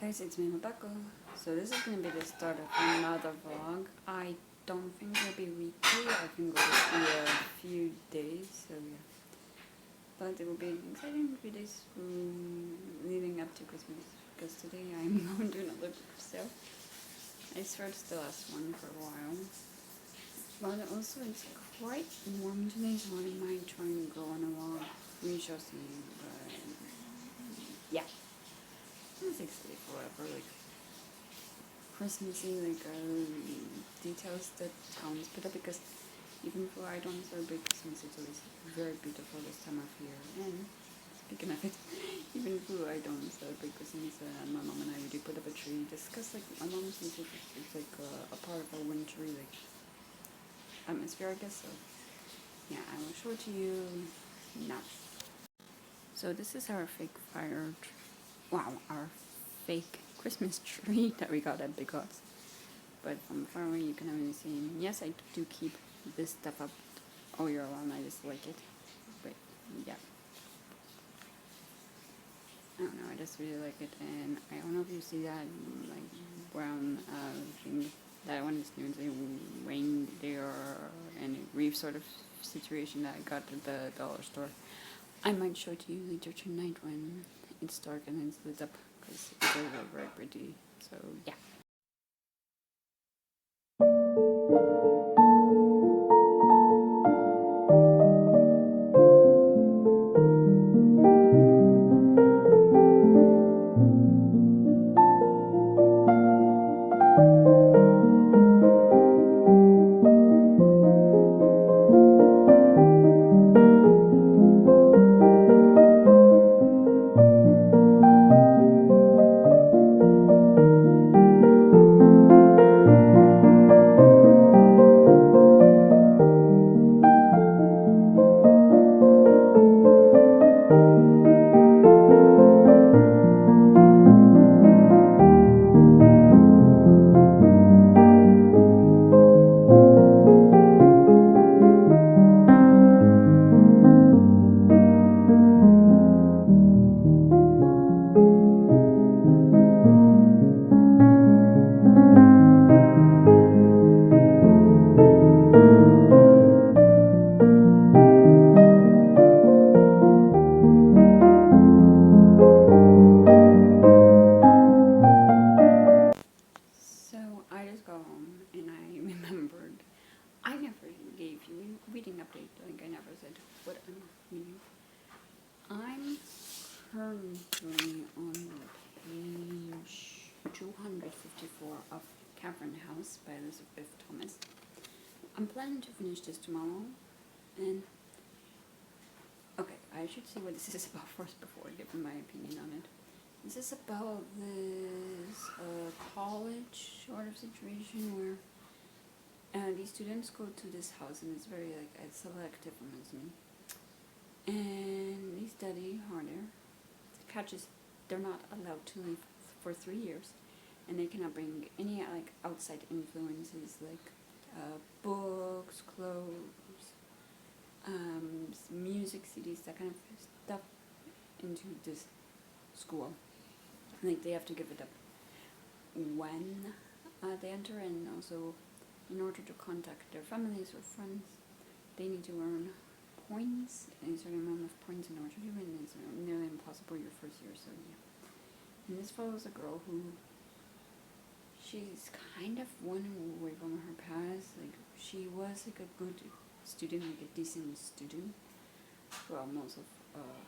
guys, it's me, Mabako. So this is gonna be the start of another vlog. I don't think it'll be weekly. I think it'll be a few days. So yeah, but it will be an exciting few days leading up to Christmas. Because today I'm going to another book sale. I swear it's the last one for a while. But also it's quite warm today, so I might try and go on a walk. We shall see. But yeah. It's actually forever, like Christmassy, details that towns put up, because even though I don't celebrate Christmas, it's always very beautiful this time of year. And speaking of it, even though I don't celebrate Christmas, my mom and I already put up a tree. Discuss my mom thinks it's like a part of a wintry atmosphere, I guess. So yeah, I will show it to you now. So this is our fake our fake Christmas tree that we got at Big Lots. But from far away you can already see, yes, I do keep this stuff up all year long. I just like it. But yeah, I don't know, I just really like it. And I don't know if you see that brown thing. That one is new. It's a reindeer and a reef sort of situation that I got at the dollar store. I might show it to you later tonight when it's dark and it's lit up, because it's very, very pretty. So yeah. I never gave you a reading update, I never said what I'm reading. I'm currently on page 254 of Cavern House by Elizabeth Thomas. I'm planning to finish this tomorrow, and okay, I should say what this is about first before I give my opinion on it. This is about this college sort of situation where these students go to this house, and it's very a selective amusement, and they study harder. The catch is they're not allowed to leave for 3 years, and they cannot bring any outside influences like books, clothes, music, CDs, that kind of stuff into this school. They have to give it up when they enter, and also in order to contact their families or friends, they need to earn points, a certain amount of points in order to do it, and it's nearly impossible your first year, so yeah. And this follows a girl who, she's kind of wandering away from her past. She was a good student, a decent student throughout most of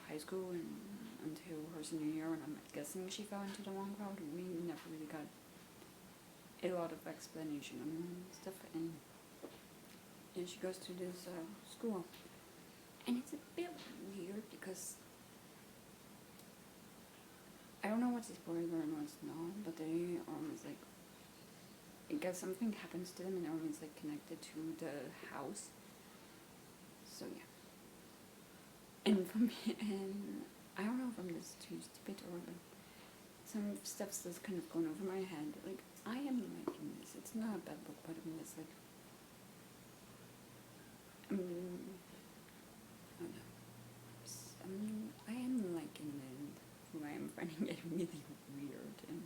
high school and until her senior year, and I'm guessing she fell into the wrong crowd. We never really got a lot of explanation on stuff, and she goes to this school, and it's a bit weird because I don't know what's a spoiler and what's not, but they are always I guess something happens to them and they're always connected to the house. So yeah. And for me, and I don't know if I'm just too stupid or some stuff's just kind of going over my head. I am liking this. It's not a bad book, but I'm just I don't know. I am liking it. I am finding it really weird, and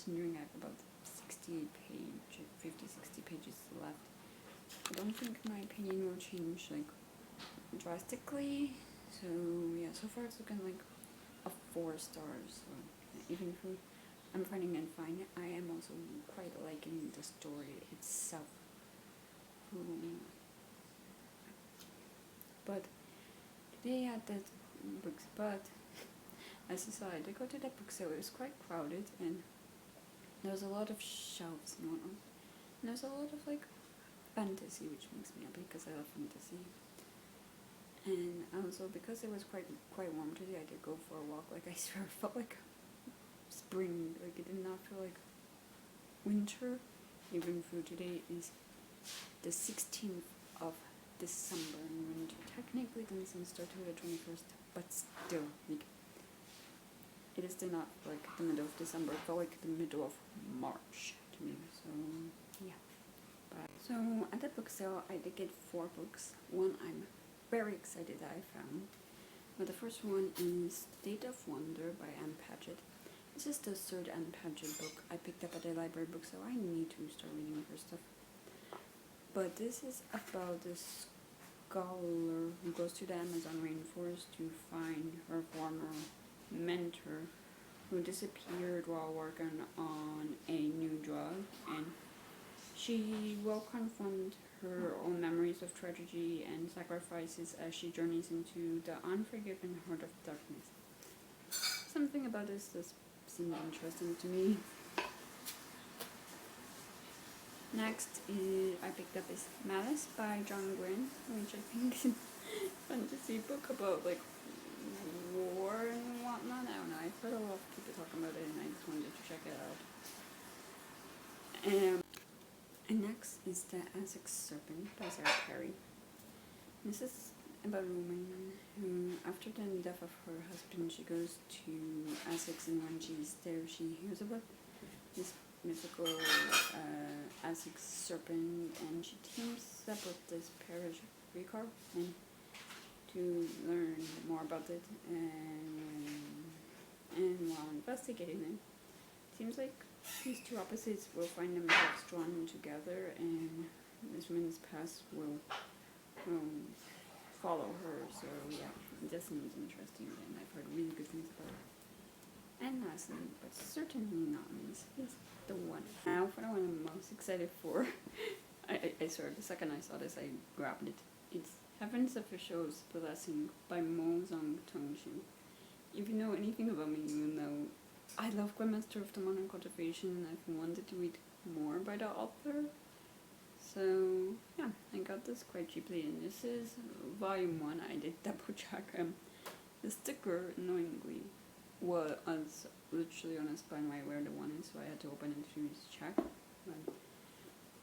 considering I have about 50, 60 pages left. I don't think my opinion will change like drastically. So yeah, so far it's looking like a 4 stars. So even if I'm finding it fine, I am also quite liking the story itself. But today at the books, but as I said, I go to that book sale. It was quite crowded, and there was a lot of shelves going on. And there's a lot of like fantasy, which makes me happy because I love fantasy. And also because it was quite warm today, I did go for a walk. Like I swear, it felt like spring. Like it did not feel like winter, even though today is the 16th of December, and winter technically doesn't start till the 21st, but still, like, it is still not like the middle of December. It felt like the middle of March to me. So yeah. So at the book sale, I did get 4 books. One I'm very excited that I found. But the first one is State of Wonder by Anne Patchett. This is the 3rd Anne Patchett book I picked up at the library book, so I need to start reading her stuff. But this is about this scholar who goes to the Amazon rainforest to find her former mentor who disappeared while working on a new drug, and she will confront her own memories of tragedy and sacrifices as she journeys into the unforgiving heart of darkness. Something about this seemed interesting to me. Next I picked up is Malice by John Gwynne, which I think is a fantasy book about like war and whatnot. I don't know, I've heard a lot of people talking about it and I just wanted to check it out. And next is The Essex Serpent by Sarah Perry. This is about a woman who, after the death of her husband, she goes to Essex, and when she's there she hears about this mythical Essex serpent, and she teams up with this parish vicar and to learn more about it, and while investigating it, seems like these two opposites will find themselves drawn together, and this woman's past will follow her. So yeah, it just seems interesting, and I've heard really good things about it. And lastly, but certainly not least, is the one. Now for the one I'm most excited for. I swear, the second I saw this, I grabbed it. It's Heaven's Official's Blessing by Mo Zong Tongshu. If you know anything about me, you know I love Grandmaster of the Modern Cultivation, and I've wanted to read more by the author. So yeah, I got this quite cheaply, and this is volume 1. I did double check. The sticker, annoyingly, was literally on a spine right where the one is, so I had to open it to check. But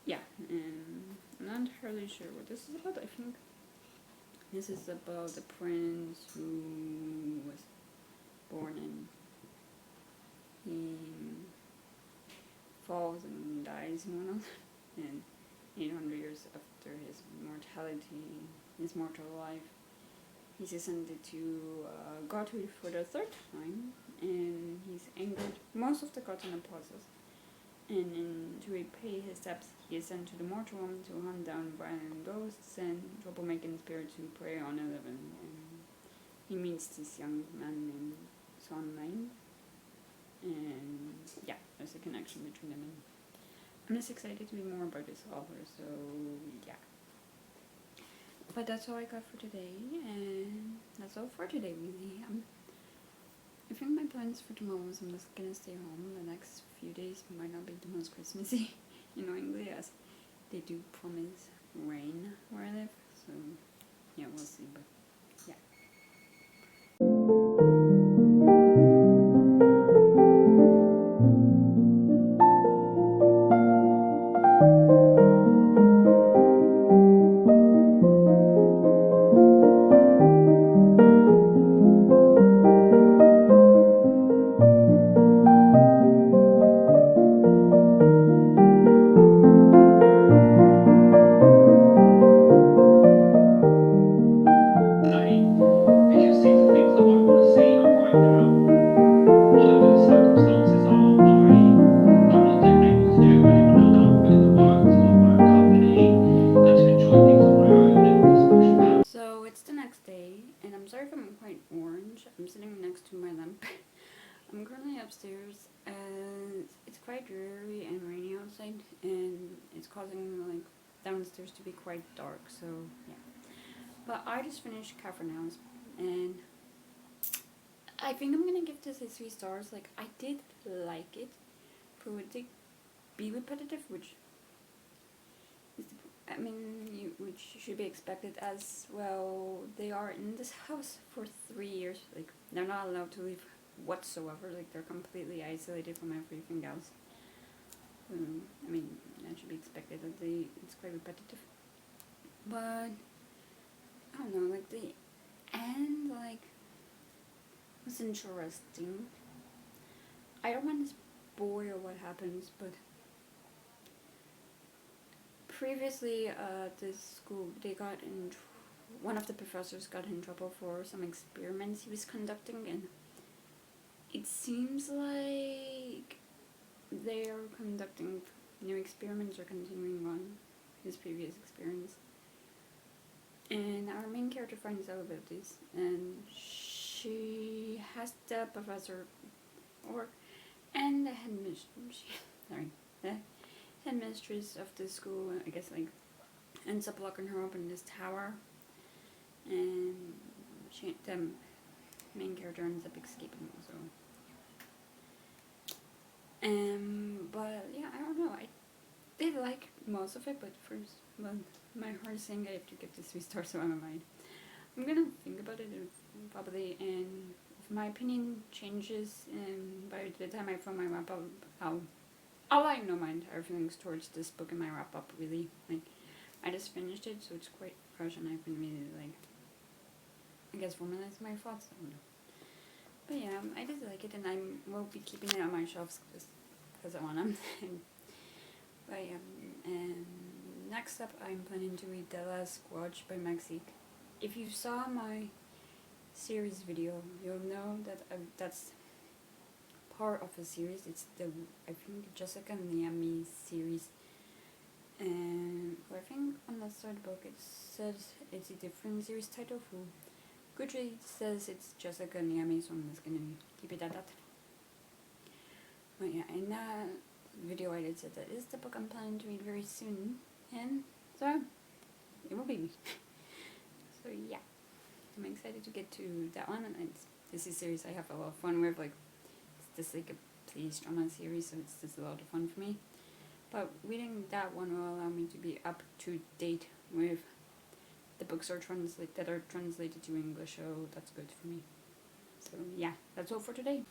yeah, and I'm not entirely sure what this is about. I think this is about the prince who was born and he falls and dies and whatnot, and 800 years after his mortal life, he's ascended to godhood for the 3rd time, and he's angered most of the gods in the process. And to repay his debts, he is sent to the mortal realm to hunt down violent ghosts and troublemaking spirits who prey on the living. And he meets this young man named Son Lane, and yeah, there's a connection between them. And I'm just excited to read more about this author, so yeah. But that's all I got for today, and that's all for today, really. I think my plans for tomorrow is I'm just gonna stay home. The next few days might not be the most Christmassy, annoyingly, as they do promise rain where I live, so yeah, we'll see, but upstairs, and it's quite dreary and rainy outside, and it's causing like downstairs to be quite dark. So yeah, but I just finished House, and I think I'm gonna give this a 3 stars. Like, I did like it, but would it be repetitive, which is which should be expected, as well. They are in this house for 3 years. Like, they're not allowed to leave whatsoever. Like, they're completely isolated from everything else. That should be expected. That it's quite repetitive. But I don't know. Like, the end, like, was interesting. I don't want to spoil what happens, but previously at this school, they got in. One of the professors got in trouble for some experiments he was conducting, and it seems like they are conducting new experiments or continuing on his previous experience. And our main character finds out about this, and she has the professor, and the headmistress of the school, I guess, like, ends up locking her up in this tower, and the main character ends up escaping. So, but yeah, I don't know. I did like most of it, but my heart is saying I have to give this 3 stars, so I'm gonna think about it probably, and if my opinion changes, and by the time I film my wrap up, I'll let you know my entire feelings towards this book in my wrap up. Really, like, I just finished it, so it's quite fresh, and I've been really, like, I guess, formalizing my thoughts. I don't know. But yeah, I did like it, and I will be keeping it on my shelves because I want them. But yeah, and next up, I'm planning to read The Last Squatch by Maxik. If you saw my series video, you'll know that that's part of a series. It's I think Jessica Niami series, and I think on the third book it says it's a different series title. Who Goodreads says it's Jessica Niami, so I'm just gonna keep it at that. But yeah, in that video I did say that is the book I'm planning to read very soon, and so it will be me. So yeah, I'm excited to get to that one, and this is a series I have a lot of fun with. Like, it's just like a police drama series, so it's just a lot of fun for me. But reading that one will allow me to be up to date with the books that are translated to English, so that's good for me. So yeah, that's all for today.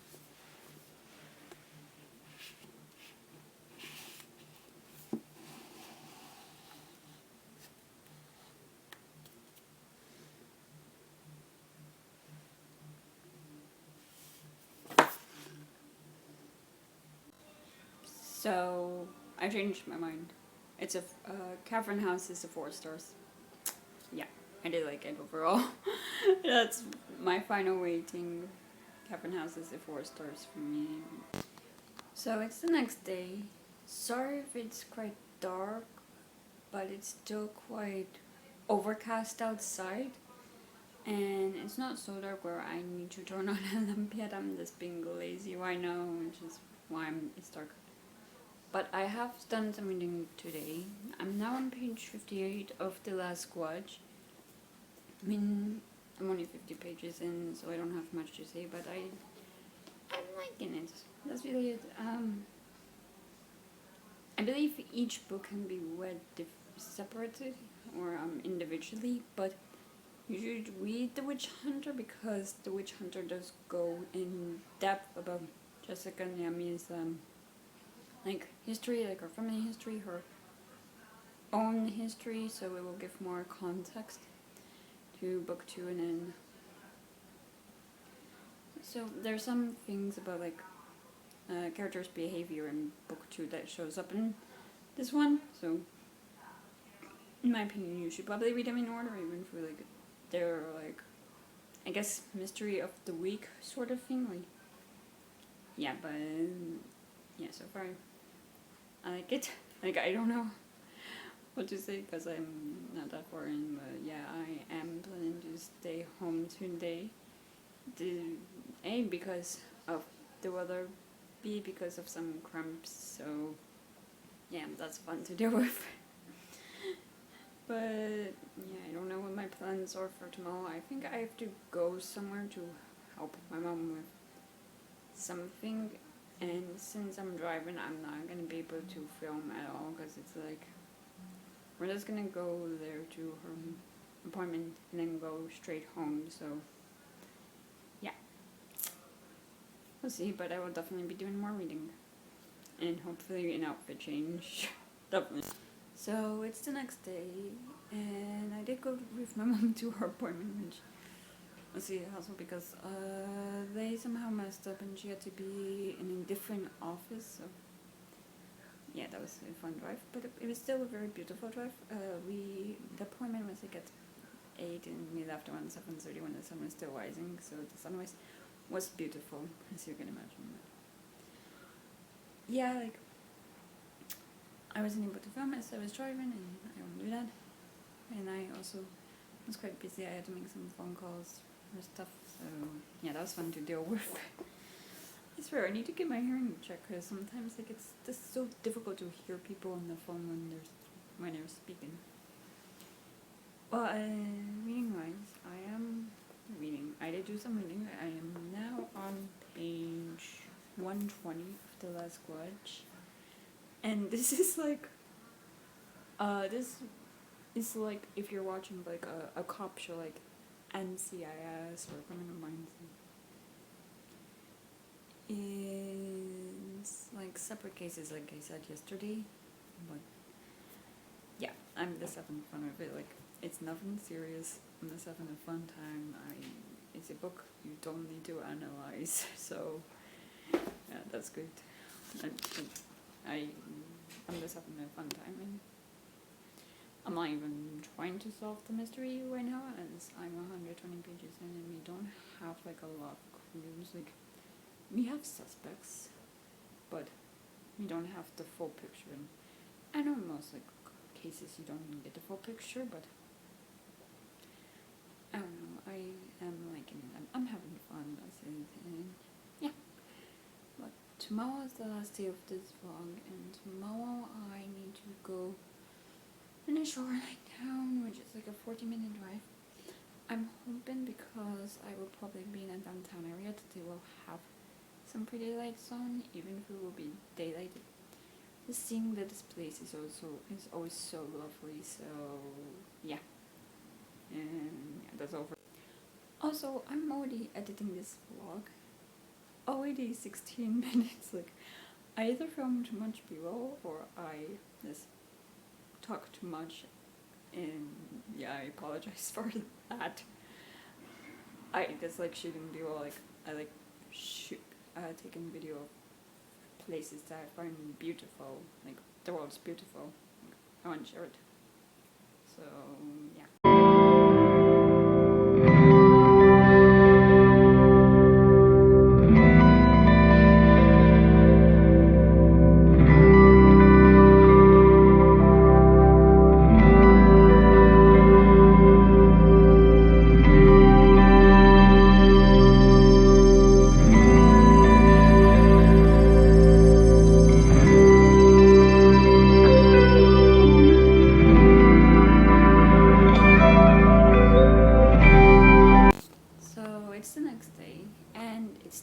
So I changed my mind. It's a House is a 4 stars. Yeah, I did like it overall. That's my final rating. House is a 4 stars for me. So it's the next day. Sorry if it's quite dark, but it's still quite overcast outside. And it's not so dark where I need to turn on a lamp yet. I'm just being lazy right now, which is why it's dark. But I have done some reading today. I'm now on page 58 of The Last Squatch. I'm only 50 pages in, so I don't have much to say, but I'm liking it. That's really it. I believe each book can be read separated or individually, but you should read The Witch Hunter, because The Witch Hunter does go in depth about Jessica Niami's like history, like her family history, her own history, so it will give more context to book 2. And then so there's some things about like characters' behavior in book 2 that shows up in this one, so in my opinion you should probably read them in order, even for like they're like, I guess, mystery of the week sort of thing. Like, yeah, but yeah, so far I like it. Like, I don't know what to say because I'm not that far in, but yeah, I am planning to stay home today. Because of the weather B because of some cramps, so yeah, that's fun to deal with. But yeah, I don't know what my plans are for tomorrow. I think I have to go somewhere to help my mom with something, and since I'm driving, I'm not gonna be able to film at all because it's like we're just gonna go there to her appointment and then go straight home. So yeah, we'll see. But I will definitely be doing more reading and hopefully an outfit change. Definitely. So it's the next day, and I did go with my mom to her appointment, which let's see, also because they somehow messed up and she had to be in a different office. So yeah, that was a fun drive, but it was still a very beautiful drive. The appointment was like at 8, and we left around 7:30 when the sun was still rising. So the sunrise was beautiful, as you can imagine. Yeah, like I wasn't able to film as I was driving, and I don't do that. And I also was quite busy. I had to make some phone calls for stuff, so yeah, that was fun to deal with. I swear, I need to get my hearing checked because sometimes like it's just so difficult to hear people on the phone when they're speaking. Well, reading-wise, I am reading. I did do some reading. I am now on page 120 of The Last Grudge. And this is like, this is like if you're watching like a cop show like NCIS or Criminal Minds. It's like separate cases like I said yesterday, but yeah, I'm just having fun with it. Like it's nothing serious. I'm just having a fun time. It's a book you don't need to analyze, so yeah, that's good. I'm just having a fun time, and I'm not even trying to solve the mystery right now, as I'm 120 pages in, and we don't have like a lot of clues. Like we have suspects, but we don't have the full picture. And I know most like cases you don't even get the full picture, but I don't know. I am liking it. I'm having fun. That's it. And yeah. But tomorrow is the last day of this vlog, and tomorrow I need to go in a shoreline town, which is like a 40-minute drive. I'm hoping because I will probably be in a downtown area that they will have some pretty lights on, even if it will be daylight. Just seeing that this place is always so lovely. So yeah, and yeah, that's over. Also, I'm already editing this vlog. Already 16 minutes. Like I either film too much B-roll or I just talk too much, and yeah, I apologize for that. I just like shooting B-roll. Like I like taking video of places that I find beautiful. Like the world's beautiful. Like, I want to share it. So yeah.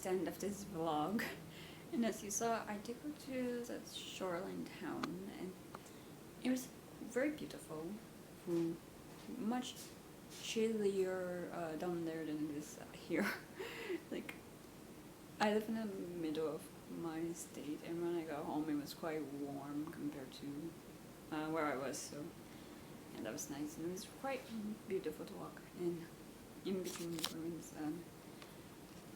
The end of this vlog, and as you saw, I did go to that shoreline town, and it was very beautiful. Much chillier down there than it is here. Like I live in the middle of my state, and when I got home it was quite warm compared to where I was, so and that was nice, and it was quite beautiful to walk in between the ruins.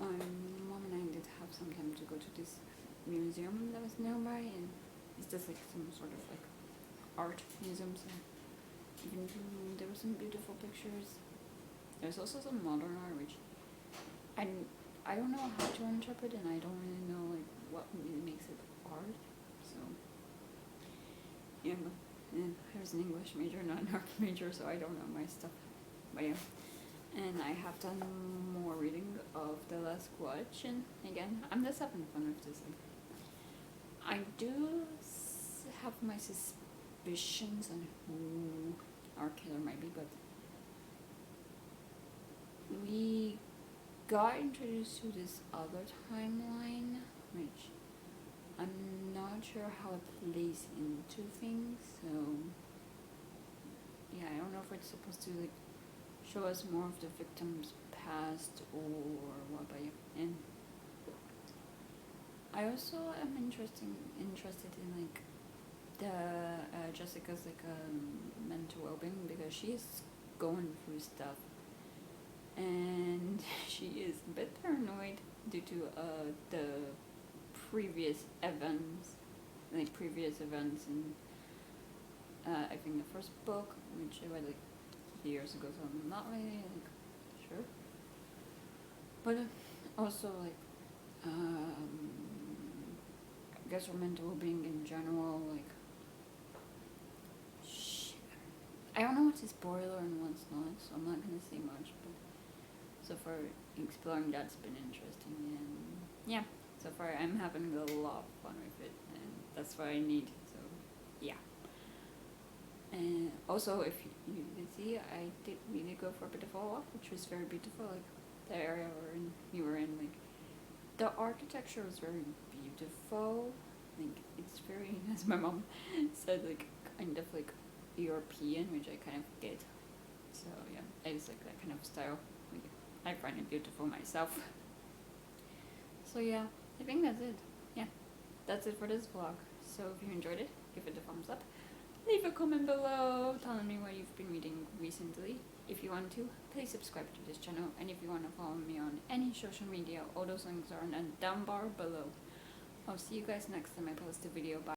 My mom and I did have some time to go to this museum that was nearby, and it's just like some sort of like art museum, so even though there were some beautiful pictures, there's also some modern art which I don't know how to interpret, and I don't really know like what really makes it art, so yeah, but I was an English major, not an art major, so I don't know my stuff, but yeah. And I have done more reading of The Last Grudge, and again, I'm just having fun with this. I do have my suspicions on who our killer might be, but we got introduced to this other timeline, which I'm not sure how it plays into things, so yeah, I don't know if it's supposed to like show us more of the victim's past or what, but yeah. And I also am interested in like the Jessica's like mental well-being, because she is going through stuff and she is a bit paranoid due to the previous events in I think the first book, which I read like years ago, so I'm not really like sure. But also like I guess for mental well-being in general, like I don't know what's a spoiler and what's not, so I'm not gonna say much. But so far exploring that's been interesting, and yeah, so far I'm having a lot of fun with it, and that's what I need. So yeah. And also, if you did see, I did really go for a bit of a walk, which was very beautiful. Like the area we were in, like the architecture was very beautiful. Like it's very, as my mom said, like kind of like European, which I kind of get. So yeah, I just like that kind of style. Like I find it beautiful myself. So yeah, I think that's it. Yeah, that's it for this vlog. So if you enjoyed it, give it a thumbs up. Leave a comment below telling me what you've been reading recently. If you want to, please subscribe to this channel. And if you want to follow me on any social media, all those links are in the down bar below. I'll see you guys next time I post a video. Bye.